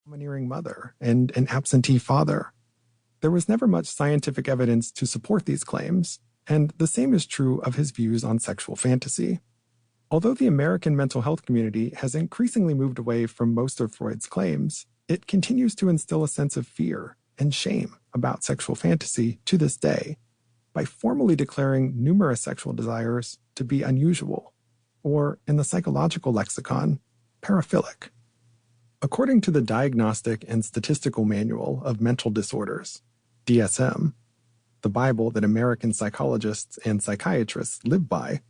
domineering mother and an absentee father. There was never much scientific evidence to support these claims, and the same is true of his views on sexual fantasy. Although the American mental health community has increasingly moved away from most of Freud's claims, it continues to instill a sense of fear and shame about sexual fantasy to this day by formally declaring numerous sexual desires to be unusual, or in the psychological lexicon, paraphilic. According to the Diagnostic and Statistical Manual of Mental Disorders, DSM, the Bible that American psychologists and psychiatrists live by,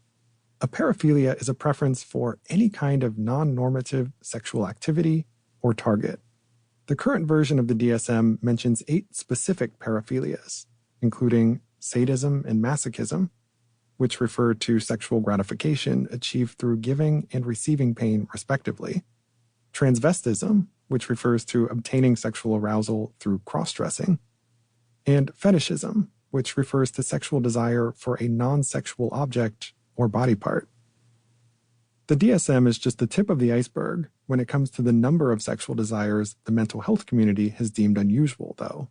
a paraphilia is a preference for any kind of non-normative sexual activity or target. The current version of the DSM mentions 8 specific paraphilias, including sadism and masochism, which refer to sexual gratification achieved through giving and receiving pain, respectively, transvestism, which refers to obtaining sexual arousal through cross-dressing, and fetishism, which refers to sexual desire for a non-sexual object or body part. The DSM is just the tip of the iceberg when it comes to the number of sexual desires the mental health community has deemed unusual, though.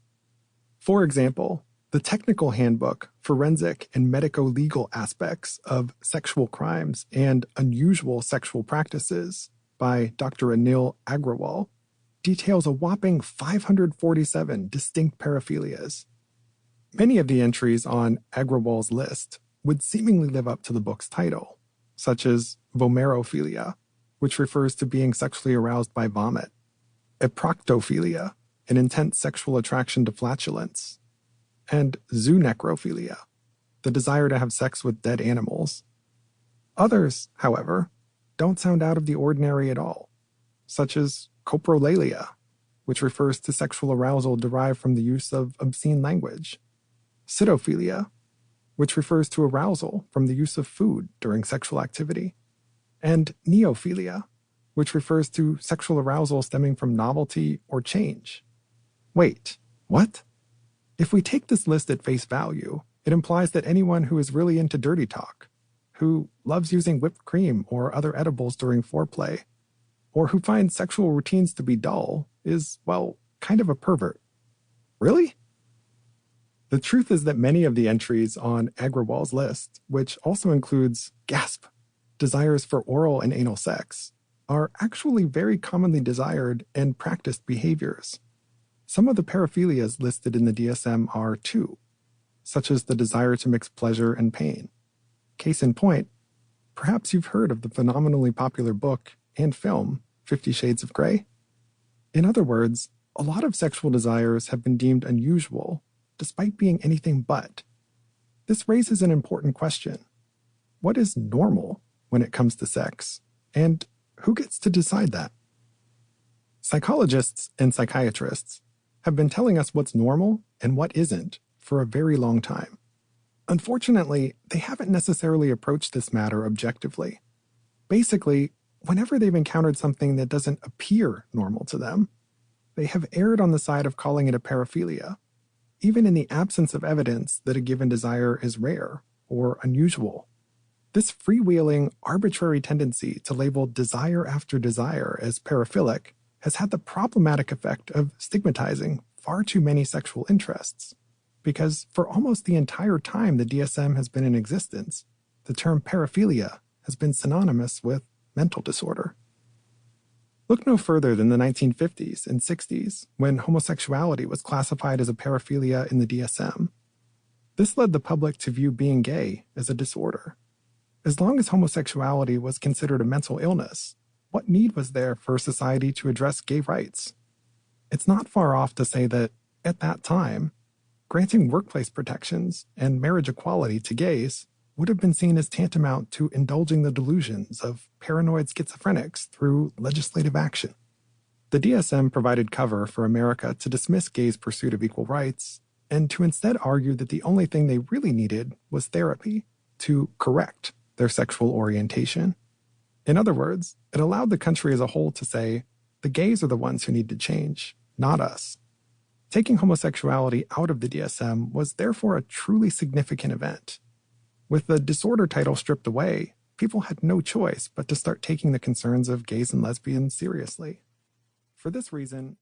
For example, the Technical Handbook, Forensic and Medico-Legal Aspects of Sexual Crimes and Unusual Sexual Practices by Dr. Anil Agrawal details a whopping 547 distinct paraphilias. Many of the entries on Agrawal's list would seemingly live up to the book's title, such as vomerophilia, which refers to being sexually aroused by vomit, eproctophilia, an intense sexual attraction to flatulence, and zoonecrophilia, the desire to have sex with dead animals. Others, however, don't sound out of the ordinary at all, such as coprolalia, which refers to sexual arousal derived from the use of obscene language, cytophilia, which refers to arousal from the use of food during sexual activity, and neophilia, which refers to sexual arousal stemming from novelty or change. Wait, what? If we take this list at face value, it implies that anyone who is really into dirty talk, who loves using whipped cream or other edibles during foreplay, or who finds sexual routines to be dull, is, well, kind of a pervert. Really? The truth is that many of the entries on Agrawal's list, which also includes, gasp, desires for oral and anal sex, are actually very commonly desired and practiced behaviors. Some of the paraphilias listed in the DSM are too, such as the desire to mix pleasure and pain. Case in point, perhaps you've heard of the phenomenally popular book and film, 50 Shades of Grey? In other words, a lot of sexual desires have been deemed unusual, despite being anything but. This raises an important question. What is normal when it comes to sex? And who gets to decide that? Psychologists and psychiatrists have been telling us what's normal and what isn't for a very long time. Unfortunately, they haven't necessarily approached this matter objectively. Basically, whenever they've encountered something that doesn't appear normal to them, they have erred on the side of calling it a paraphilia, even in the absence of evidence that a given desire is rare or unusual. This freewheeling, arbitrary tendency to label desire after desire as paraphilic has had the problematic effect of stigmatizing far too many sexual interests, because for almost the entire time the DSM has been in existence, the term paraphilia has been synonymous with mental disorder. Look no further than the 1950s and 60s, when homosexuality was classified as a paraphilia in the DSM. This led the public to view being gay as a disorder. As long as homosexuality was considered a mental illness, what need was there for society to address gay rights? It's not far off to say that, at that time, granting workplace protections and marriage equality to gays would have been seen as tantamount to indulging the delusions of paranoid schizophrenics through legislative action. The DSM provided cover for America to dismiss gays' pursuit of equal rights, and to instead argue that the only thing they really needed was therapy to correct their sexual orientation. In other words, it allowed the country as a whole to say, the gays are the ones who need to change, not us. Taking homosexuality out of the DSM was therefore a truly significant event. With the disorder title stripped away, people had no choice but to start taking the concerns of gays and lesbians seriously. For this reason,